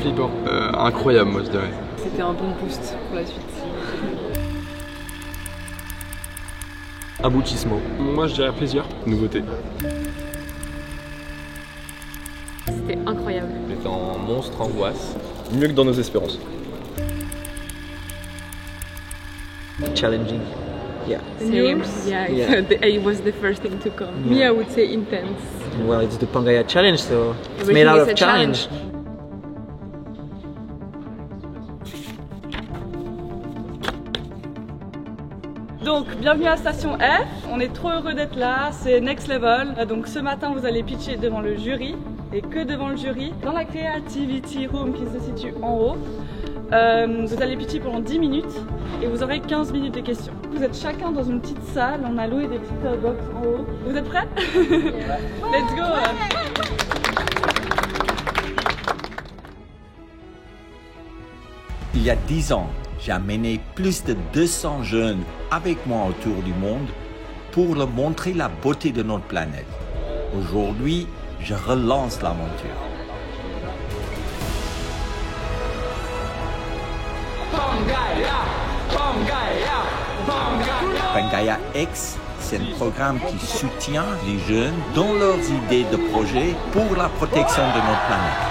Flippant. Incroyable, moi je dirais. C'était un bon boost pour la suite. Aboutissement. Moi je dirais plaisir. Nouveauté. C'était incroyable. J'étais en monstre angoisse. Mieux que dans nos espérances. Challenging. Yeah. Same. Yeah. It was the first thing to come. Yeah. Me, I would say intense. Well, it's the Pangaea challenge, so it's Everything made out is of a challenge. Donc, bienvenue à Station F, on est trop heureux d'être là, c'est Next Level. Donc ce matin vous allez pitcher devant le jury, et que devant le jury, dans la Creativity Room qui se situe en haut. Vous allez pitcher pendant 10 minutes et vous aurez 15 minutes de questions. Vous êtes chacun dans une petite salle, on a loué des petites box en haut. Vous êtes prêts? Let's go! Il y a 10 ans, j'ai amené plus de 200 jeunes avec moi autour du monde pour leur montrer la beauté de notre planète. Aujourd'hui, je relance l'aventure. Pangaea X, c'est un programme qui soutient les jeunes dans leurs idées de projet pour la protection de notre planète.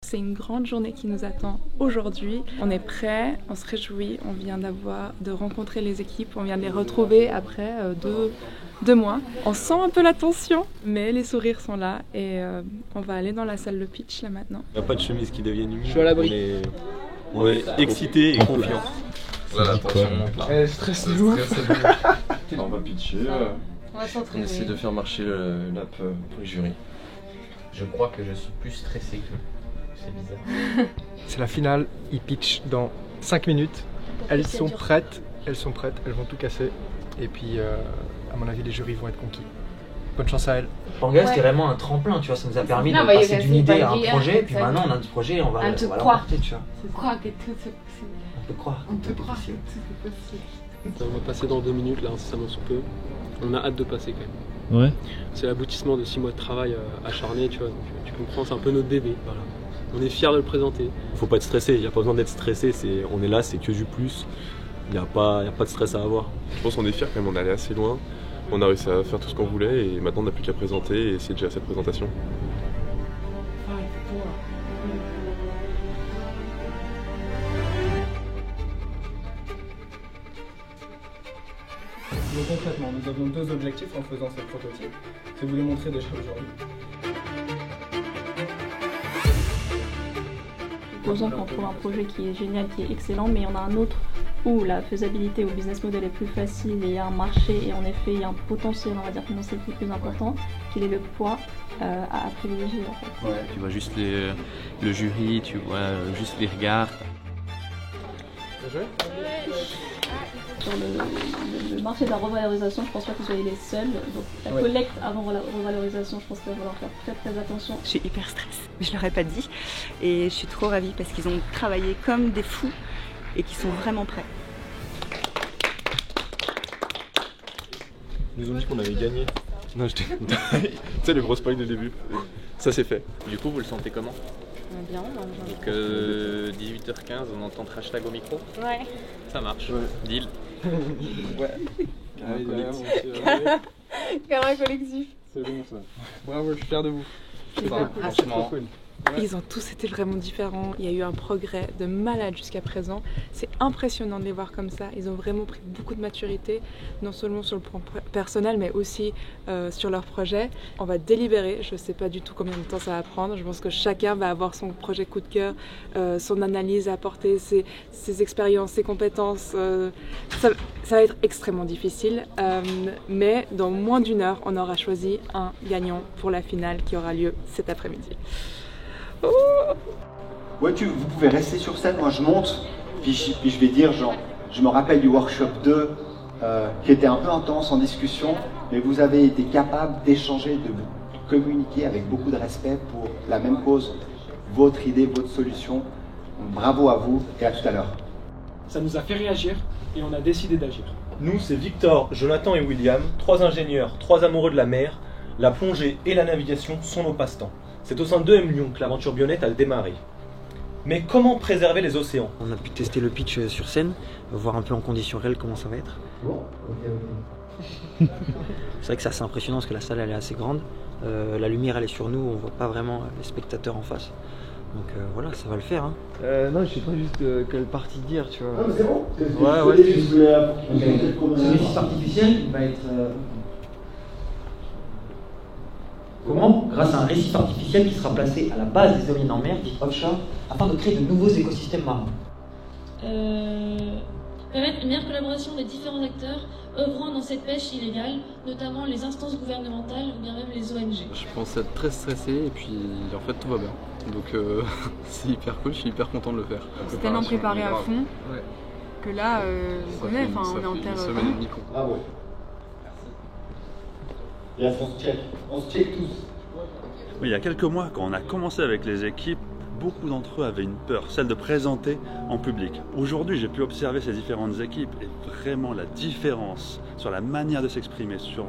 C'est une grande journée qui nous attend aujourd'hui. On est prêts, on se réjouit, on vient de rencontrer les équipes, on vient de les retrouver après deux mois. On sent un peu la tension, mais les sourires sont là et on va aller dans la salle de pitch là maintenant. Il n'y a pas de chemise qui devienne humide. Je suis à l'abri. On est excités et confiants. Là, la tension monte là. Stress de ouf. On va pitcher. On essaie de faire marcher l'app pour le jury. Je crois que je suis plus stressé que... C'est bizarre. C'est la finale, ils pitchent dans 5 minutes. Elles sont prêtes, elles vont tout casser. Et puis, à mon avis, les jurys vont être conquis. Bonne chance à elles. Pangaea, c'était vraiment un tremplin, tu vois, ça nous a permis de passer d'une idée à un projet, puis maintenant on a un projet, on va l'emporter, tu vois. Croire que tout est possible. On peut croire. On peut croire que tout est possible. On va passer dans 2 minutes là, incessamment sous peu. On a hâte de passer quand même. Ouais. C'est l'aboutissement de 6 mois de travail acharné, tu vois. Donc, tu comprends, c'est un peu notre bébé. Voilà. On est fiers de le présenter. Faut pas être stressé, il n'y a pas besoin d'être stressé, on est là, c'est que du plus. Il n'y a pas de stress à avoir. Je pense qu'on est fiers quand même, on est allé assez loin. On a réussi à faire tout ce qu'on voulait et maintenant on n'a plus qu'à présenter et c'est déjà cette présentation. Donc concrètement, nous avions 2 objectifs en faisant ce prototype. C'est vous les montrer déjà aujourd'hui. Supposons qu'on trouve un projet qui est génial, qui est excellent, mais il y en a un autre où la faisabilité ou le business model est plus facile et il y a un marché et en effet il y a un potentiel, on va dire, financier qui est plus important. Quel est le poids à privilégier en fait? Ouais. Tu vois juste le jury, tu vois juste les regards. Sur le marché de la revalorisation, je pense pas que vous soyez les seuls. Donc la collecte avant la revalorisation, je pense qu'il va falloir faire très attention. Je suis hyper stressée, mais je leur ai pas dit. Et je suis trop ravie parce qu'ils ont travaillé comme des fous et qu'ils sont vraiment prêts. Ils nous ont dit qu'on avait gagné. Non, tu sais, le gros spoil du début. Ça c'est fait. Du coup, vous le sentez comment? Bien, donc 18h15, on entend hashtag au micro. Ouais. Ça marche. Ouais. Deal. Ouais. Câlin collectif. C'est bon ça. Bravo, je suis fier de vous. Franchement. Ils ont tous été vraiment différents. Il y a eu un progrès de malade jusqu'à présent. C'est impressionnant de les voir comme ça. Ils ont vraiment pris beaucoup de maturité, non seulement sur le plan personnel, mais aussi sur leur projet. On va délibérer. Je ne sais pas du tout combien de temps ça va prendre. Je pense que chacun va avoir son projet coup de cœur, son analyse à apporter, ses expériences, ses compétences. Ça va être extrêmement difficile. Mais dans moins d'1 heure, on aura choisi un gagnant pour la finale qui aura lieu cet après-midi. Ouais, vous pouvez rester sur scène, moi je monte, puis je vais dire, genre, je me rappelle du workshop 2 qui était un peu intense en discussion, mais vous avez été capable d'échanger, de vous communiquer avec beaucoup de respect pour la même cause, votre idée, votre solution. Donc, bravo à vous et à tout à l'heure. Ça nous a fait réagir et on a décidé d'agir. Nous, c'est Victor, Jonathan et William, 3 ingénieurs, 3 amoureux de la mer. La plongée et la navigation sont nos passe-temps. C'est au sein de Lyon que l'aventure Bionnette a démarré. Mais comment préserver les océans? On a pu tester le pitch sur scène, voir un peu en conditions réelles comment ça va être. C'est vrai que c'est assez impressionnant parce que la salle elle est assez grande. La lumière elle est sur nous, on voit pas vraiment les spectateurs en face. Donc voilà, ça va le faire. Hein. Non, je sais pas juste quelle partie dire, tu vois. Ah, mais c'est bon. Ouais. Ce récif artificiel il va être... Comment? Grâce à un récif artificiel qui sera placé à la base des éoliennes en mer, dit offshore, afin de créer de nouveaux écosystèmes marins. Permettre une meilleure collaboration des différents acteurs œuvrant dans cette pêche illégale, notamment les instances gouvernementales ou bien même les ONG. Je pense être très stressé et puis en fait tout va bien. Donc c'est hyper cool, je suis hyper content de le faire. C'est tellement préparé à fond que là, on connaît, on est en terre. Ah ouais. Et là, on se check tous. Oui, il y a quelques mois, quand on a commencé avec les équipes, beaucoup d'entre eux avaient une peur, celle de présenter en public. Aujourd'hui, j'ai pu observer ces différentes équipes et vraiment la différence sur la manière de s'exprimer, sur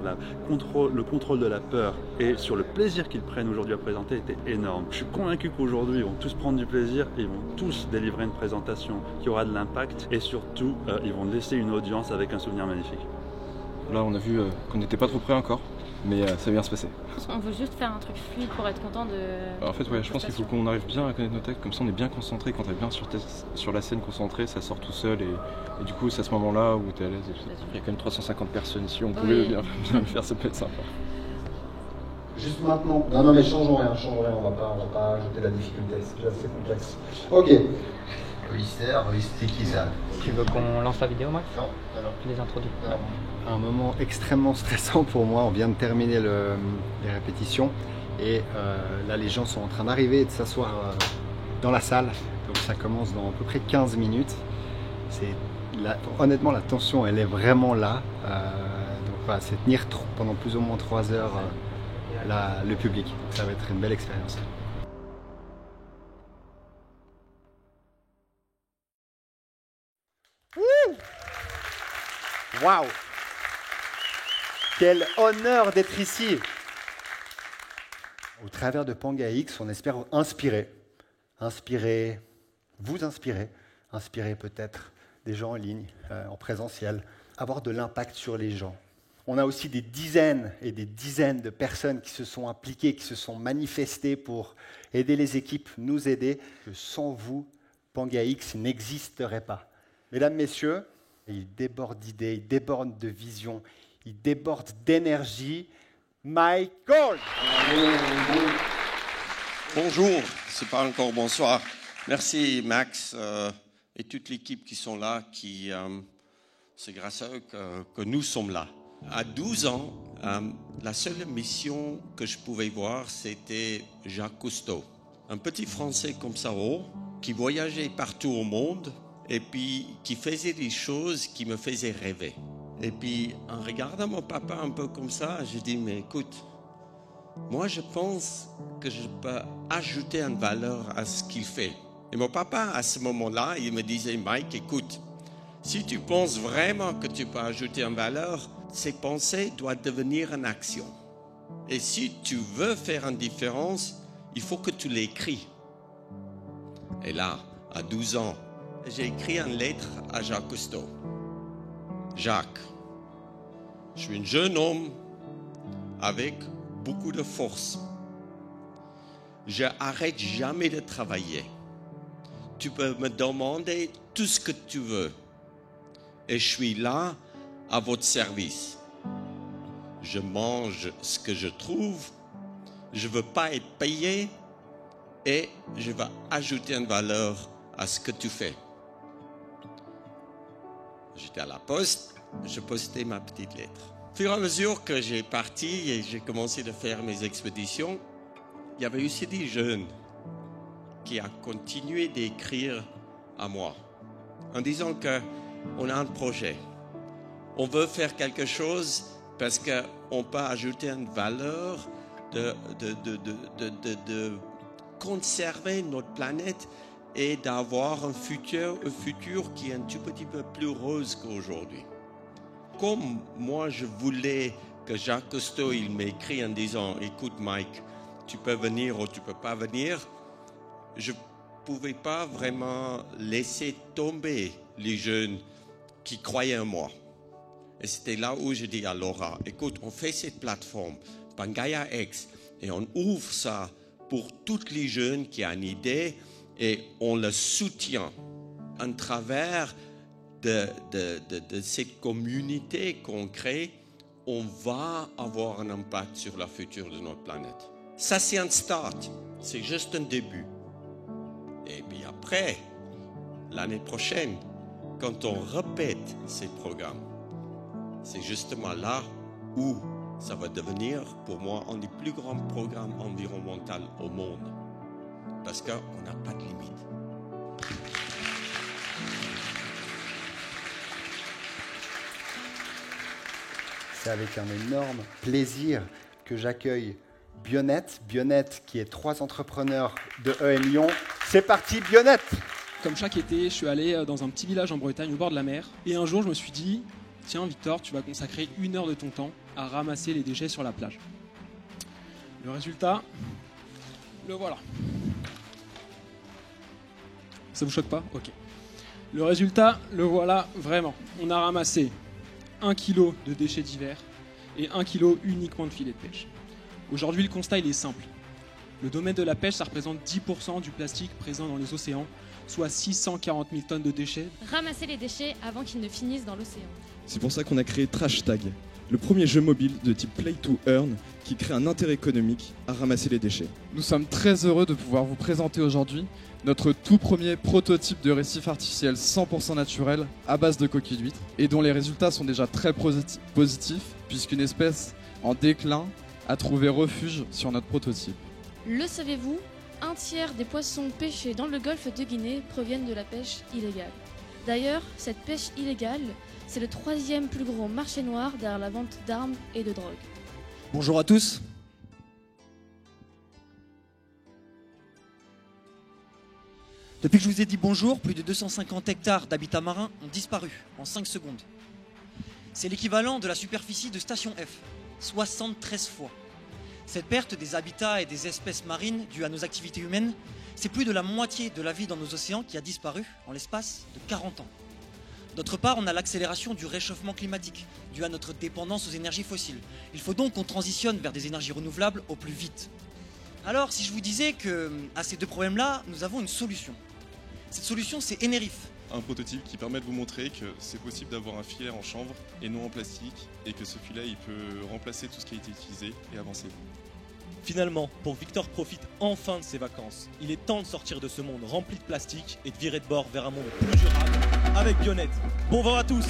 le contrôle de la peur et sur le plaisir qu'ils prennent aujourd'hui à présenter était énorme. Je suis convaincu qu'aujourd'hui, ils vont tous prendre du plaisir et ils vont tous délivrer une présentation qui aura de l'impact et surtout, ils vont laisser une audience avec un souvenir magnifique. Là, on a vu qu'on n'était pas trop près encore. Mais ça va bien se passer. On veut juste faire un truc fluide pour être content de... En fait, ouais, je pense qu'il faut qu'on arrive bien à connaître nos textes, comme ça on est bien concentré. Quand t'es bien sur la scène concentré, ça sort tout seul et du coup c'est à ce moment-là où t'es à l'aise. Il y a quand même 350 personnes ici, on pouvait bien le faire, ça peut être sympa. Juste maintenant. Non mais changeons rien, on va pas ajouter la difficulté, c'est assez complexe. Ok. C'est qui ça? Tu veux qu'on lance la vidéo, Max? Non. Tu les introduis. Un moment extrêmement stressant pour moi, on vient de terminer les répétitions et là les gens sont en train d'arriver et de s'asseoir dans la salle, donc ça commence dans à peu près 15 minutes. Honnêtement la tension elle est vraiment là, donc voilà, c'est tenir pendant plus ou moins 3 heures le public, ça va être une belle expérience. Waouh! Quel honneur d'être ici! Au travers de PangaX, on espère vous inspirer peut-être des gens en ligne, en présentiel, avoir de l'impact sur les gens. On a aussi des dizaines et des dizaines de personnes qui se sont impliquées, qui se sont manifestées pour aider les équipes, nous aider. Que sans vous, PangaX n'existerait pas. Mesdames, messieurs, il déborde d'idées, il déborde de vision, il déborde d'énergie. Michael! Bonjour, c'est pas encore bonsoir. Merci Max et toute l'équipe qui sont là, c'est grâce à eux que nous sommes là. À 12 ans, la seule mission que je pouvais voir, c'était Jacques Cousteau. Un petit Français comme ça, qui voyageait partout au monde et puis qui faisait des choses qui me faisaient rêver. Et puis, en regardant mon papa un peu comme ça, je dis, mais écoute, moi je pense que je peux ajouter une valeur à ce qu'il fait. Et mon papa, à ce moment-là, il me disait, Mike, écoute, si tu penses vraiment que tu peux ajouter une valeur, ces pensées doivent devenir une action. Et si tu veux faire une différence, il faut que tu l'écris. Et là, à 12 ans, j'ai écrit une lettre à Jacques Cousteau. Jacques, je suis un jeune homme avec beaucoup de force. Je n'arrête jamais de travailler. Tu peux me demander tout ce que tu veux. Et je suis là à votre service. Je mange ce que je trouve. Je ne veux pas être payé. Et je vais ajouter une valeur à ce que tu fais. J'étais à la poste, je postais ma petite lettre. Au fur et à mesure que j'ai parti et j'ai commencé à faire mes expéditions, il y avait aussi des jeunes qui ont continué d'écrire à moi en disant qu'on a un projet. On veut faire quelque chose parce qu'on peut ajouter une valeur de conserver notre planète et d'avoir un futur qui est un tout petit peu plus rose qu'aujourd'hui. Comme moi, je voulais que Jacques Cousteau il m'écrit en disant « Écoute Mike, tu peux venir ou tu ne peux pas venir », je ne pouvais pas vraiment laisser tomber les jeunes qui croyaient en moi. Et c'était là où je dis à Laura, écoute, on fait cette plateforme, Pangaea X, et on ouvre ça pour tous les jeunes qui ont une idée et on le soutient à travers de cette communauté qu'on crée, on va avoir un impact sur le futur de notre planète. Ça, c'est un start, c'est juste un début. Et puis après, l'année prochaine, quand on répète ces programmes, c'est justement là où ça va devenir, pour moi, un des plus grands programmes environnementaux au monde. Parce qu'on n'a pas de limite. C'est avec un énorme plaisir que j'accueille Bionette. Bionette qui est 3 entrepreneurs de EM Lyon. C'est parti Bionette! Comme chaque été, je suis allé dans un petit village en Bretagne au bord de la mer. Et un jour, je me suis dit, tiens Victor, tu vas consacrer 1 heure de ton temps à ramasser les déchets sur la plage. Le résultat, le voilà. Ça vous choque pas? Ok. Le résultat, le voilà vraiment. On a ramassé 1 kg de déchets divers et 1 kg uniquement de filets de pêche. Aujourd'hui, le constat il est simple. Le domaine de la pêche, ça représente 10% du plastique présent dans les océans, soit 640 000 tonnes de déchets. Ramasser les déchets avant qu'ils ne finissent dans l'océan. C'est pour ça qu'on a créé Trash Tag, le premier jeu mobile de type Play to Earn qui crée un intérêt économique à ramasser les déchets. Nous sommes très heureux de pouvoir vous présenter aujourd'hui notre tout premier prototype de récif artificiel 100% naturel à base de coquilles d'huîtres et dont les résultats sont déjà très positifs puisqu'une espèce en déclin a trouvé refuge sur notre prototype. Le savez-vous ? 1/3 des poissons pêchés dans le golfe de Guinée proviennent de la pêche illégale. D'ailleurs, cette pêche illégale, c'est le 3e plus gros marché noir derrière la vente d'armes et de drogue. Bonjour à tous. Depuis que je vous ai dit bonjour, plus de 250 hectares d'habitat marin ont disparu en 5 secondes. C'est l'équivalent de la superficie de Station F, 73 fois. Cette perte des habitats et des espèces marines due à nos activités humaines, c'est plus de la moitié de la vie dans nos océans qui a disparu en l'espace de 40 ans. D'autre part, on a l'accélération du réchauffement climatique, due à notre dépendance aux énergies fossiles. Il faut donc qu'on transitionne vers des énergies renouvelables au plus vite. Alors, si je vous disais qu'à ces 2 problèmes-là, nous avons une solution. Cette solution, c'est Enerif. Un prototype qui permet de vous montrer que c'est possible d'avoir un filet en chanvre et non en plastique, et que ce filet, il peut remplacer tout ce qui a été utilisé et avancer. Finalement, pour que Victor profite enfin de ses vacances, il est temps de sortir de ce monde rempli de plastique et de virer de bord vers un monde plus durable avec Bionette. Bon vent à tous!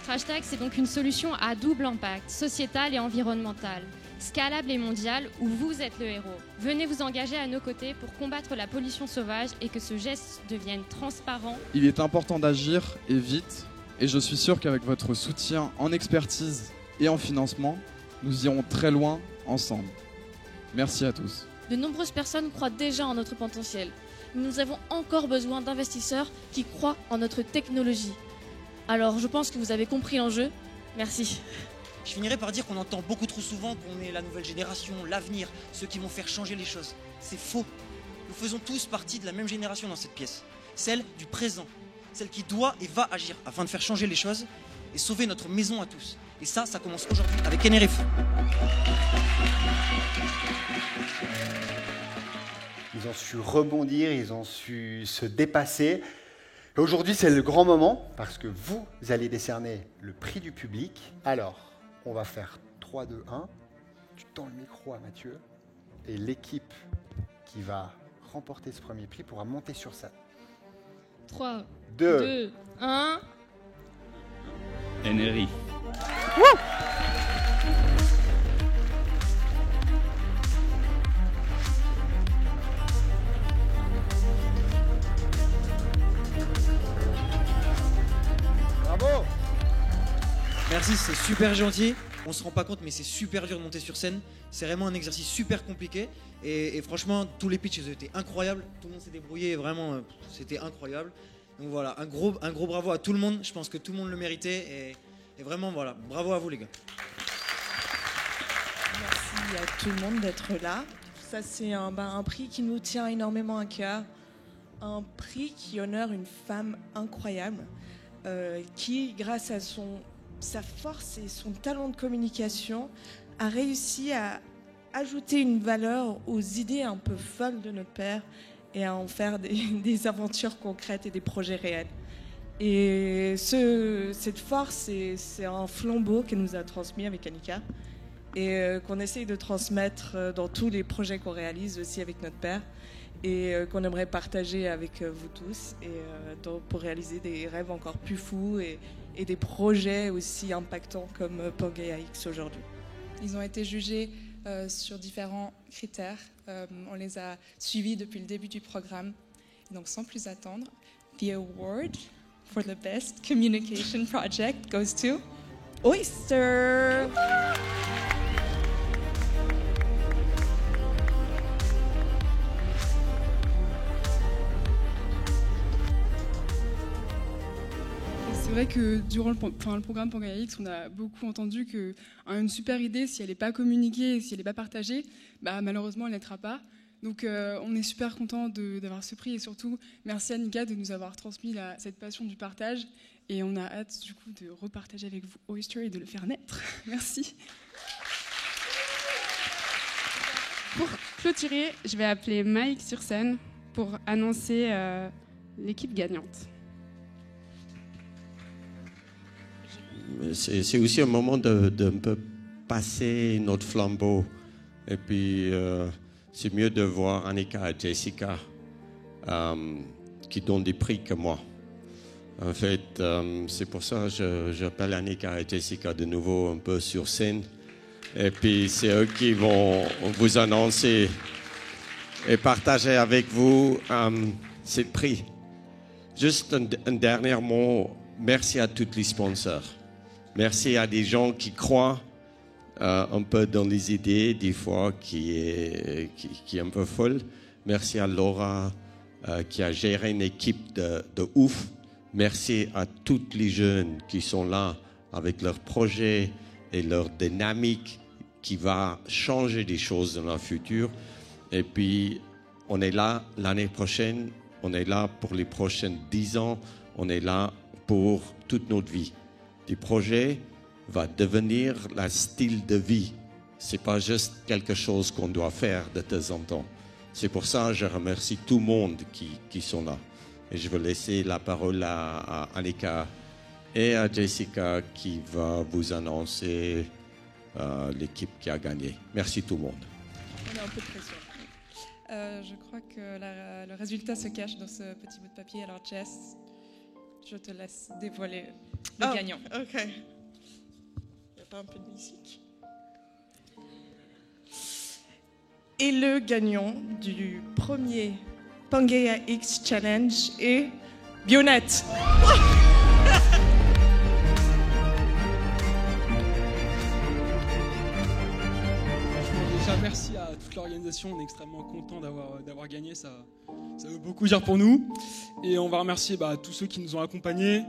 Trash Tag, c'est donc une solution à double impact, sociétal et environnemental, scalable et mondial, où vous êtes le héros. Venez vous engager à nos côtés pour combattre la pollution sauvage et que ce geste devienne transparent. Il est important d'agir et vite, et je suis sûr qu'avec votre soutien en expertise et en financement, nous irons très loin ensemble. Merci à tous. De nombreuses personnes croient déjà en notre potentiel. Nous avons encore besoin d'investisseurs qui croient en notre technologie. Alors je pense que vous avez compris l'enjeu. Merci. Je finirai par dire qu'on entend beaucoup trop souvent qu'on est la nouvelle génération, l'avenir, ceux qui vont faire changer les choses. C'est faux. Nous faisons tous partie de la même génération dans cette pièce. Celle du présent. Celle qui doit et va agir afin de faire changer les choses et sauver notre maison à tous. Et ça commence aujourd'hui avec Enerif. Ils ont su rebondir, ils ont su se dépasser. Et aujourd'hui, c'est le grand moment parce que vous allez décerner le prix du public. Alors, on va faire 3, 2, 1. Tu tends le micro à Mathieu. Et l'équipe qui va remporter ce premier prix pourra monter sur scène. 3, 2, 1. Enerif. Bravo! Merci, c'est super gentil. On se rend pas compte, mais c'est super dur de monter sur scène. C'est vraiment un exercice super compliqué. Et franchement, tous les pitchs ils ont été incroyables. Tout le monde s'est débrouillé, vraiment, c'était incroyable. Donc voilà, un gros bravo à tout le monde. Je pense que tout le monde le méritait. Et vraiment, voilà, bravo à vous les gars. Merci à tout le monde d'être là. Ça, c'est un prix qui nous tient énormément à cœur. Un prix qui honore une femme incroyable qui, grâce à sa force et son talent de communication, a réussi à ajouter une valeur aux idées un peu folles de notre père et à en faire des aventures concrètes et des projets réels. Et cette force, c'est un flambeau qu'elle nous a transmis avec Annika et qu'on essaye de transmettre dans tous les projets qu'on réalise aussi avec notre père et qu'on aimerait partager avec vous tous pour réaliser des rêves encore plus fous et des projets aussi impactants comme Pangea X aujourd'hui. Ils ont été jugés sur différents critères. On les a suivis depuis le début du programme. Donc sans plus attendre, the award for the best communication project goes to Oyster. C'est vrai que durant le programme Pangea X, on a beaucoup entendu qu'une super idée, si elle n'est pas communiquée, si elle n'est pas partagée, malheureusement, elle n'aidera pas. Donc on est super content d'avoir ce prix et surtout, merci à Annika de nous avoir transmis cette passion du partage. Et on a hâte du coup de repartager avec vous Oyster et de le faire naître. Merci. Pour clôturer, je vais appeler Mike sur scène pour annoncer l'équipe gagnante. C'est aussi un moment de un peu passer notre flambeau. Et puis, c'est mieux de voir Annika et Jessica qui donnent des prix que moi. En fait, c'est pour ça que j'appelle Annika et Jessica de nouveau un peu sur scène. Et puis, c'est eux qui vont vous annoncer et partager avec vous ces prix. Juste un dernier mot. Merci à tous les sponsors. Merci à des gens qui croient un peu dans les idées, des fois qui est un peu folle. Merci à Laura qui a géré une équipe de ouf. Merci à tous les jeunes qui sont là avec leurs projets et leur dynamique qui va changer des choses dans le futur. Et puis, on est là l'année prochaine, on est là pour les prochaines 10 ans, on est là pour toute notre vie. Des projets vont devenir le style de vie. Ce n'est pas juste quelque chose qu'on doit faire de temps en temps. C'est pour ça que je remercie tout le monde qui sont là. Et je vais laisser la parole à Annika et à Jessica qui va vous annoncer l'équipe qui a gagné. Merci tout le monde. On a un peu de pression. Je crois que le résultat se cache dans ce petit bout de papier. Alors Jess, je te laisse dévoiler le gagnant. Ok. Il n'y a pas un peu de musique? Et le gagnant du premier Pangea X Challenge est Bionette. Déjà, merci à toute l'organisation, on est extrêmement content d'avoir gagné, ça veut beaucoup dire pour nous. Et on va remercier tous ceux qui nous ont accompagnés.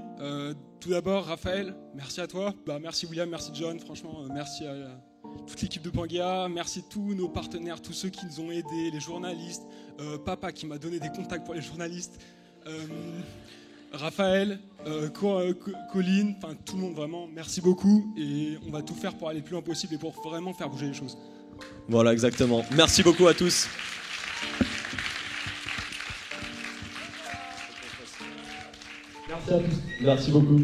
Tout d'abord, Raphaël, merci à toi. Merci William, merci John, franchement, merci à toute l'équipe de Pangea. Merci tous nos partenaires, tous ceux qui nous ont aidés, les journalistes, Papa qui m'a donné des contacts pour les journalistes, Raphaël, Colline, enfin tout le monde vraiment, merci beaucoup. Et on va tout faire pour aller le plus loin possible et pour vraiment faire bouger les choses. Voilà, exactement. Merci beaucoup à tous. Merci à tous. Merci beaucoup.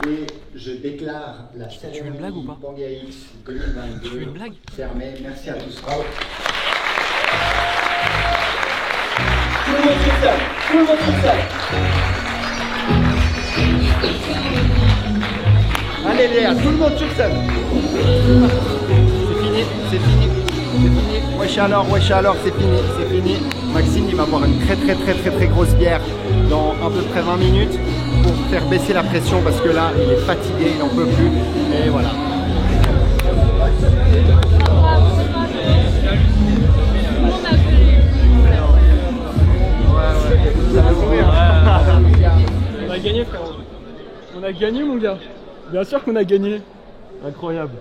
Et je déclare la cérémonie Pangea X 2022 fermée. Merci à tous. Bravo. Tout le monde sur scène. Tout le monde sur scène. Allez Léa, tout le monde sur scène. C'est fini, c'est fini, c'est fini. Wesh alors, c'est fini, c'est fini. Maxime, il va boire une très grosse bière dans à peu près 20 minutes. pour faire baisser la pression parce que là, il est fatigué, il n'en peut plus. Et voilà. On a gagné, frérot. On a gagné, mon gars. Bien sûr qu'on a gagné. Incroyable.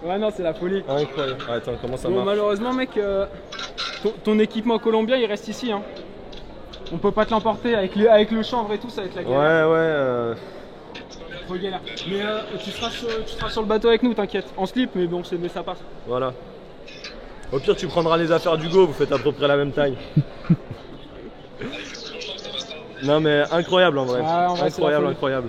Ouais, non, c'est la folie. Incroyable. Attends, comment ça Bon, marche? malheureusement, mec, ton équipement colombien, il reste ici. Hein. On peut pas te l'emporter avec le chanvre et tout, ça va être la galère. Ouais. Trop galère. Mais tu seras sur le bateau avec nous, t'inquiète. En slip, mais bon, mais ça passe. Voilà. Au pire, tu prendras les affaires d'Hugo, vous faites à peu près la même taille. Non mais incroyable en vrai. Ouais, en vrai, incroyable.